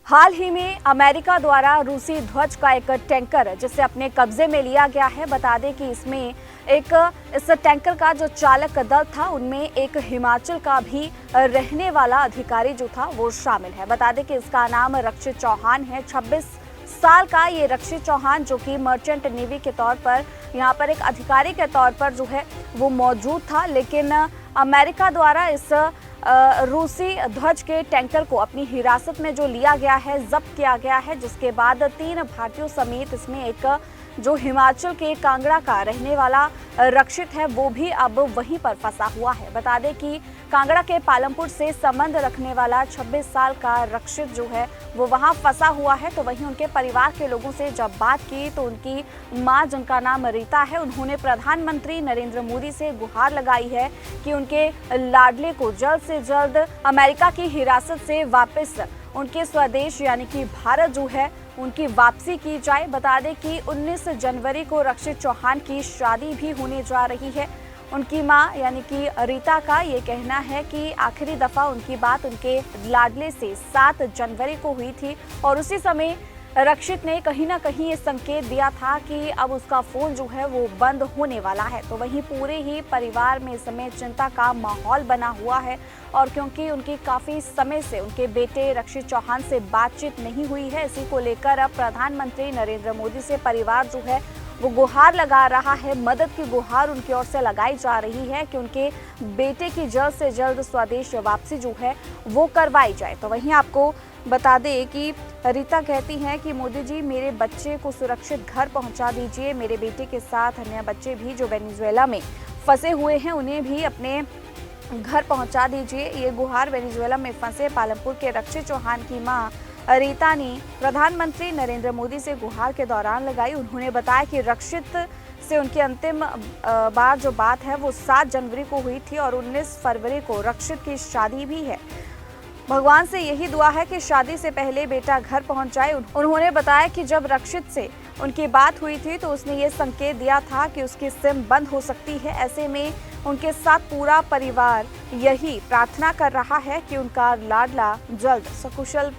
हाल ही में अमेरिका द्वारा रूसी ध्वज का एक टैंकर जिसे अपने कब्जे में लिया गया है। बता दें कि इसमें इस टैंकर का जो चालक दल था उनमें एक हिमाचल का भी रहने वाला अधिकारी जो था वो शामिल है। बता दें कि इसका नाम रक्षित चौहान है। 26 साल का ये रक्षित चौहान जो कि मर्चेंट नेवी के तौर पर यहाँ पर एक अधिकारी के तौर पर जो है वो मौजूद था, लेकिन अमेरिका द्वारा इस रूसी ध्वज के टैंकर को अपनी हिरासत में जो लिया गया है, जब्त किया गया है, जिसके बाद 3 भारतीयों समेत इसमें एक जो हिमाचल के कांगड़ा का रहने वाला रक्षित है वो भी अब वहीं पर फंसा हुआ है। बता दें कि कांगड़ा के पालमपुर से संबंध रखने वाला 26 साल का रक्षित जो है वो वहां फंसा हुआ है। तो वहीं उनके परिवार के लोगों से जब बात की तो उनकी मां, जिनका नाम रीता है, उन्होंने प्रधानमंत्री नरेंद्र मोदी से गुहार लगाई है कि उनके लाडले को जल्द से जल्द अमेरिका की हिरासत से वापस उनके स्वदेश यानी कि भारत जो है उनकी वापसी की जाए। बता दें कि 19 जनवरी को रक्षित चौहान की शादी भी होने जा रही है। उनकी मां यानी कि रीता का ये कहना है कि आखिरी दफा उनकी बात उनके लाडले से 7 जनवरी को हुई थी और उसी समय रक्षित ने कहीं ना कहीं ये संकेत दिया था कि अब उसका फोन जो है वो बंद होने वाला है। तो वहीं पूरे ही परिवार में इस समय चिंता का माहौल बना हुआ है और क्योंकि उनकी काफी समय से उनके बेटे रक्षित चौहान से बातचीत नहीं हुई है, इसी को लेकर अब प्रधानमंत्री नरेंद्र मोदी से परिवार जो है वो गुहार लगा रहा है। मदद की गुहार उनकी ओर से लगाई जा रही है कि उनके बेटे की जल्द से जल्द स्वदेश वापसी जो है वो करवाई जाए। तो वहीं आपको बता दें कि रीता कहती हैं कि मोदी जी, मेरे बच्चे को सुरक्षित घर पहुंचा दीजिए। मेरे बेटे के साथ अन्य बच्चे भी जो वेनेजुएला में फंसे हुए हैं उन्हें भी अपने घर पहुंचा दीजिए। ये गुहार वेनेजुएला में फंसे पालमपुर के रक्षित चौहान की मां रीता ने प्रधानमंत्री नरेंद्र मोदी से गुहार के दौरान लगाई। उन्होंने बताया कि रक्षित से उनकी अंतिम बार जो बात है वो 7 जनवरी को हुई थी और 19 फरवरी को रक्षित की शादी भी है। भगवान से यही दुआ है कि शादी से पहले बेटा घर पहुंच जाए। उन्होंने बताया कि जब रक्षित से उनकी बात हुई थी तो उसने ये संकेत दिया था कि उसकी सिम बंद हो सकती है। ऐसे में उनके साथ पूरा परिवार यही प्रार्थना कर रहा है कि उनका लाडला जल्द सकुशल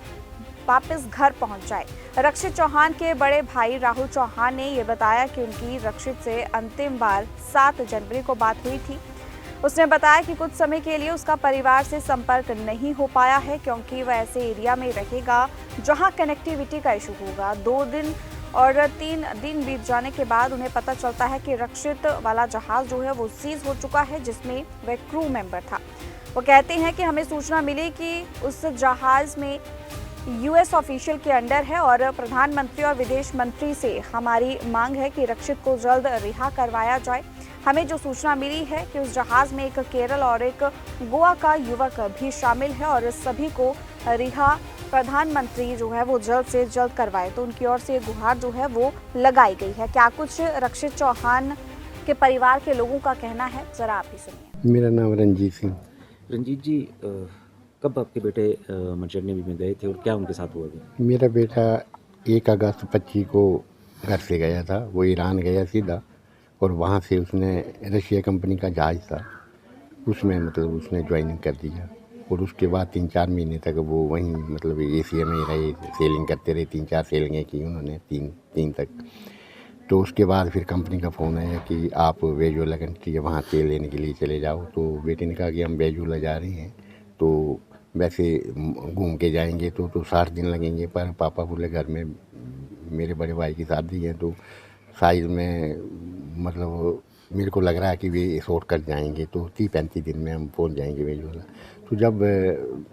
वापस घर पहुंच जाए। रक्षित चौहान के बड़े भाई राहुल चौहान ने ये बताया कि उनकी रक्षित से अंतिम बार 7 जनवरी को बात हुई थी। उसने बताया कि कुछ समय के लिए उसका परिवार से संपर्क नहीं हो पाया है क्योंकि वह ऐसे एरिया में रहेगा जहां कनेक्टिविटी का इशू होगा। 2 दिन और 3 दिन बीत जाने के बाद उन्हें पता चलता है कि रक्षित वाला जहाज जो है वो सीज हो चुका है जिसमें वह क्रू मेंबर था। वो कहते हैं कि हमें सूचना मिली कि उस जहाज में यूएस ऑफिशियल के अंडर है और प्रधानमंत्री और विदेश मंत्री से हमारी मांग है कि रक्षित को जल्द रिहा करवाया जाए। हमें जो सूचना मिली है कि उस जहाज में एक केरल और एक गोवा का युवक भी शामिल है और सभी को रिहा प्रधानमंत्री जो है वो जल्द से जल्द करवाए। तो उनकी ओर से गुहार जो है वो लगाई गई है। क्या कुछ रक्षित चौहान के परिवार के लोगों का कहना है, जरा आप ही सुनिए। मेरा नाम रंजीत सिंह। रंजीत जी, कब आपके बेटे मर्चेंट नेवी में गए थे और क्या उनके साथ हुआ था? मेरा बेटा 1 अगस्त 25 को घर से गया था। वो ईरान गया सीधा और वहाँ से उसने रशिया कंपनी का जहाज़ था उसमें मतलब उसने ज्वाइनिंग कर दिया और उसके बाद 3-4 महीने तक वो वहीं मतलब एशिया में ही रहे, सेलिंग करते रहे। 3-4 सेलिंगें की उन्होंने, तीन तक। तो उसके बाद फिर कंपनी का फ़ोन आया कि आप वेनेजुएला कंट्री है वहाँ तेल लेने के लिए चले जाओ। तो बेटे ने कहा कि हम वेनेजुएला जा रहे हैं तो वैसे घूम के जाएंगे तो 60 दिन लगेंगे, पर पापा बोले घर में मेरे बड़े भाई की शादी है तो साइज में मतलब मेरे को लग रहा है कि वे शॉर्ट कर जाएंगे तो 30-35 दिन में हम पहुंच जाएंगे वेनेजुएला। तो जब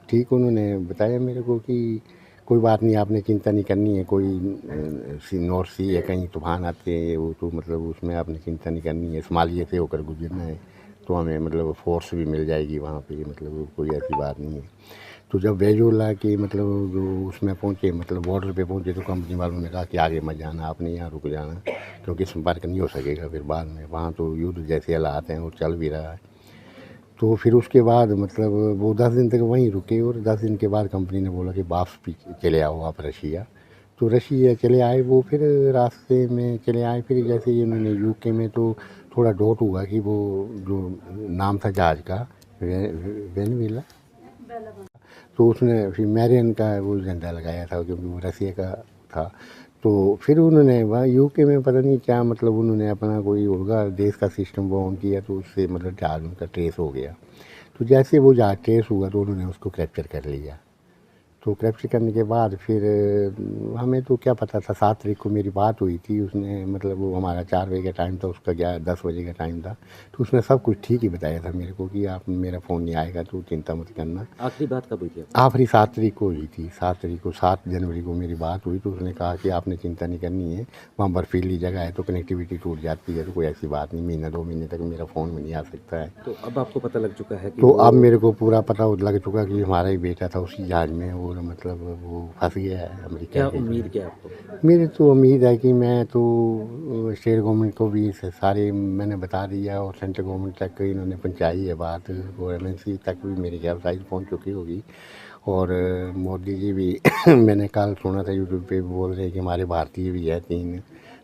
ठीक उन्होंने बताया मेरे को कि कोई बात नहीं, आपने चिंता नहीं करनी है, कोई नॉर्थ सी है कहीं तूफान आते हैं वो तो मतलब उसमें आपने चिंता नहीं करनी है, सोमालिया से होकर गुजरना है तो हमें मतलब फोर्स भी मिल जाएगी वहाँ पे, मतलब कोई ऐसी बात नहीं है। तो जब वेनेजुएला के मतलब जो उसमें पहुँचे मतलब बॉर्डर पे पहुँचे तो कंपनी वालों ने कहा कि आगे मत जाना, आपने यहाँ रुक जाना क्योंकि संपर्क नहीं हो सकेगा फिर बाद में। वहाँ तो युद्ध जैसे हालात हैं और चल भी रहा है। तो फिर उसके बाद मतलब वो 10 दिन तक वहीं रुके और 10 दिन के बाद कंपनी ने बोला कि वापस चले आओ आप रशिया। तो रशिया चले आए वो, फिर रास्ते में चले आए। फिर जैसे ही उन्होंने यूके में तो थोड़ा डाउट हुआ कि वो जो नाम था जहाज़ का वेनेजुएला, तो उसने फिर मैरियन का वो झंडा लगाया था क्योंकि वो रसिया का था। तो फिर उन्होंने वहाँ यूके में पता नहीं क्या मतलब उन्होंने अपना कोई होगा देश का सिस्टम वो ऑन किया, तो उससे मतलब जहाज़ उनका ट्रेस हो गया। तो जैसे वो जहाज़ ट्रेस हुआ तो उन्होंने उसको कैप्चर कर लिया। तो कैप्चर करने के बाद फिर हमें तो क्या पता था, 7 तारीख को मेरी बात हुई थी, उसने मतलब वो हमारा 4 बजे का टाइम था, उसका 10 बजे का टाइम था। तो उसने सब कुछ ठीक ही बताया था मेरे को कि आप मेरा फ़ोन नहीं आएगा तो चिंता मत करना। आखिरी बात कब हुई थी आपकी? आखिरी 7 तारीख को हुई थी, 7 तारीख को, 7 जनवरी को मेरी बात हुई। तो उसने कहा कि आपने चिंता नहीं करनी है, वहाँ बर्फीली जगह है तो कनेक्टिविटी टूट जाती है, तो कोई ऐसी बात नहीं, महीना 2 महीने तक मेरा फ़ोन में नहीं आ सकता है। तो अब आपको पता लग चुका है कि तो वो अब मेरे को पूरा पता लग चुका कि हमारा ही बेटा था उसी जहाज में, और मतलब वो फंस गया है अमेरिका क्या के। उम्मीद क्या आपको? मेरी तो उम्मीद है कि मैं तो स्टेट गवर्नमेंट को भी सारे मैंने बता दिया, और सेंट्रल गवर्नमेंट तक इन्होंने पहुंचाई है बात, और एमएनसी तक भी मेरी ख्याल साइज पहुंच चुकी होगी। और मोदी जी भी मैंने कल सुना था यूट्यूब पे बोल रहे हैं कि हमारे भारतीय भी है 3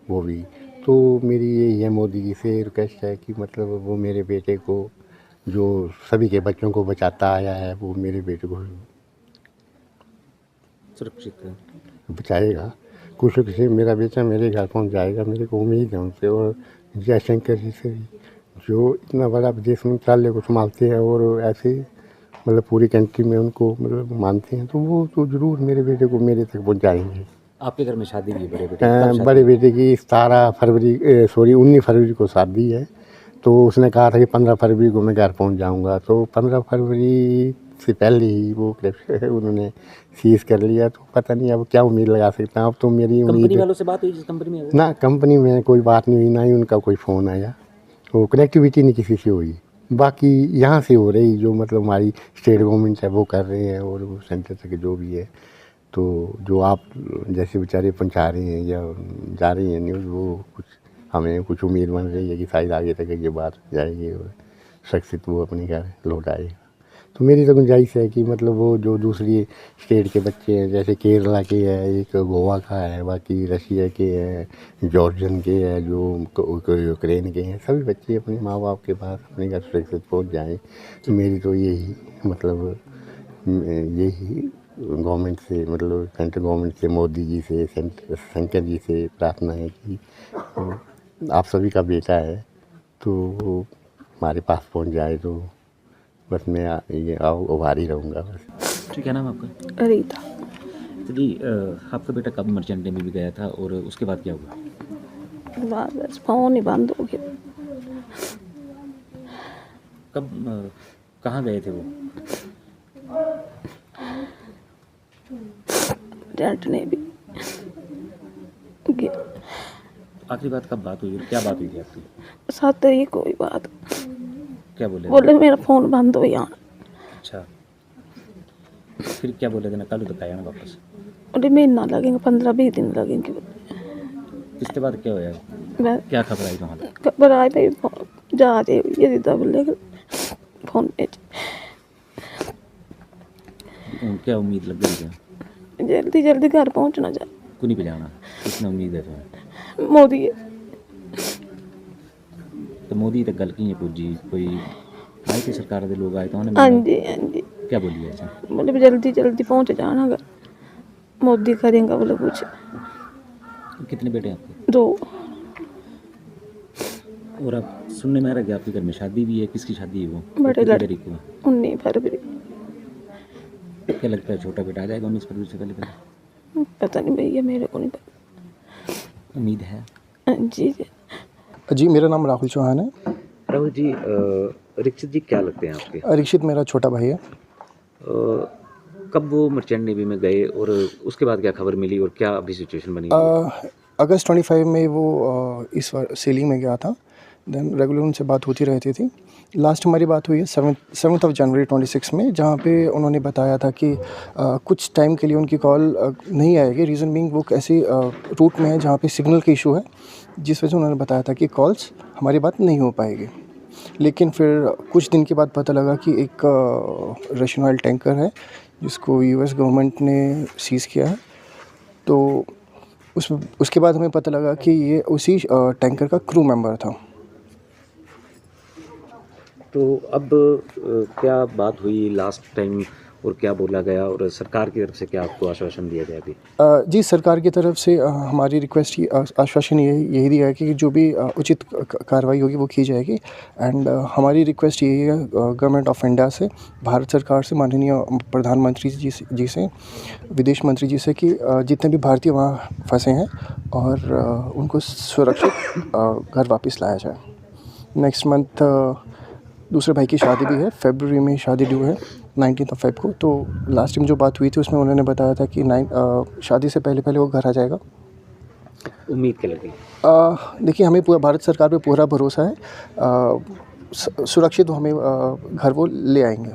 वो भी। तो मेरी यही है मोदी जी से रिक्वेस्ट है कि मतलब वो मेरे बेटे को, जो सभी के बच्चों को बचाता आया है, वो मेरे बेटे को सुरक्षित है। बचाएगा। कुछ से मेरा बेटा मेरे घर पहुंच जाएगा, मेरे को उम्मीद है उनसे, और जयशंकर जी से भी, जो इतना बड़ा विदेश मंत्रालय को संभालते हैं और ऐसे मतलब पूरी कंट्री में उनको मतलब मानते हैं, तो वो तो ज़रूर मेरे बेटे को मेरे तक पहुंचाएंगे। आपके घर में शादी भी है बड़े बेटे की? कब शादी? बड़े बेटे की 19 फरवरी को शादी है। तो उसने कहा था कि 15 फरवरी को मैं घर पहुंच जाऊंगा, तो 15 फरवरी से पहले ही वो उन्होंने सीज कर लिया। तो पता नहीं अब क्या उम्मीद लगा सकता हूँ। अब तो मेरी कंपनी उम्मीद वालों से बात हुई जिस कंपनी में है वो? ना, कंपनी में कोई बात नहीं हुई, ना ही उनका कोई फ़ोन आया, तो कनेक्टिविटी नहीं किसी से हुई। बाकी यहाँ से हो रही, जो मतलब हमारी स्टेट गवर्नमेंट है वो कर रहे हैं, और वो सेंटर तक जो भी है, तो जो आप जैसे बेचारे पहुँचा रहे हैं या जा रही हैं न्यूज़, वो कुछ हमें कुछ उम्मीद बन रही है कि शायद आगे तक ये बात जाएगी और सुरक्षित वो अपने घर लौट आएगा। तो मेरी तो गुंजाइश है कि मतलब वो जो दूसरी स्टेट के बच्चे हैं, जैसे केरला के हैं, एक गोवा का है, बाकी रशिया के हैं, जॉर्जन के हैं, जो यूक्रेन के हैं, सभी बच्चे अपने माँ बाप के पास अपने घर सुरक्षित पहुँच जाएँ। तो मेरी तो यही मतलब यही गवर्नमेंट से, मतलब सेंट्रल गवर्नमेंट से, मोदी जी से, शंकर जी से प्रार्थना है कि आप सभी का बेटा है तो वो हमारे पास पहुंच जाए, तो बस मैं ये आभारी रहूँगा बस। जी, क्या नाम है आपका? रीता। तो जी आपका बेटा कब मर्चेंट नेवी भी गया था और उसके बाद क्या हुआ? बाद बस फ़ोन ही बंद हो गया। कब कहाँ गए थे वो? जेंट ने भी गया। आखिरी बात कब बात हुई और क्या बात हुई थी आपकी? 7 तारीख को ही बात, क्या बोले थे? बोले मेरा फ़ोन बंद हो गया। अच्छा, फिर क्या बोले थे? ना कल बताया ना वापस? बोले महीना लगेंगे, 15-20 दिन लगेंगे। इसके बाद क्या होया? मैं क्या खबर आई तुम्हारी? खबर आई भाई जा रहे ये बोले फ़ोन में क्या उम्मीद लग गई क्या? जल्दी जल्दी घर पहुंचना जा। कुनी पे जाना? किसने उम्मीद है तुम्हें? मोदी तो मोदी तक गल की पुजी कोई आए थे सरकार के लोग आए तो हाँ जी हाँ जी, क्या बोली ऐसा? बोले जल्दी जल्दी पहुंच जाना घर, मोदी करेंगे बोले कुछ। कितने बेटे हैं आपके? 2। और आप सुनने में आ रहा है कि आपके घर में शादी भी है, किसकी शादी है वो? बड़े कितनी लड़के। तारीख को है? 19 फरवरी। क्या लगता है छोटा बेटा आ जाएगा 19 फरवरी से पहले? पता नहीं भैया, मेरे को नहीं पता। उम्मीद है। हाँ जी जी, मेरा नाम राहुल चौहान है। राहुल जी, दीक्षित जी क्या लगते हैं आपके? दीक्षित मेरा छोटा भाई है। कब वो मर्चेंट नेवी में गए और उसके बाद क्या खबर मिली और क्या अभी सिचुएशन बनी? अगस्त 25 में वो इस बार सेलिंग में गया था। देन रेगुलर उनसे बात होती रहती थी। लास्ट हमारी बात हुई है 7th ऑफ जनवरी 26 में, जहाँ पे उन्होंने बताया था कि कुछ टाइम के लिए उनकी कॉल नहीं आएगी। रीज़न बीइंग वो ऐसी रूट में है जहाँ पे सिग्नल का इशू है, जिस वजह से उन्होंने बताया था कि कॉल्स हमारी बात नहीं हो पाएगी। लेकिन फिर कुछ दिन के बाद पता लगा कि एक रशियन ऑयल टैंकर है जिसको यूएस गवर्नमेंट ने सीज़ किया है। तो उसके बाद हमें पता लगा कि ये उसी टैंकर का क्रू मेंबर था। तो अब क्या बात हुई लास्ट टाइम और क्या बोला गया, और सरकार की तरफ से क्या आपको आश्वासन दिया गया अभी? जी, सरकार की तरफ से हमारी रिक्वेस्ट आश्वासन यही दिया है कि जो भी उचित कार्रवाई होगी वो की जाएगी। एंड हमारी रिक्वेस्ट यही है गवर्नमेंट ऑफ इंडिया से, भारत सरकार से, माननीय प्रधानमंत्री जी से, विदेश मंत्री जी से, कि जितने भी भारतीय वहाँ फंसे हैं और उनको सुरक्षित घर वापस लाया जाए। नेक्स्ट मंथ दूसरे भाई की शादी भी है, फरवरी में शादी ड्यू है 19 फेब को। तो लास्ट टाइम जो बात हुई थी उसमें उन्होंने बताया था कि शादी से पहले वो घर आ जाएगा। उम्मीद क्या लगी? देखिए, हमें पूरा भारत सरकार पे पूरा भरोसा है, सुरक्षित वो हमें घर वो ले आएंगे।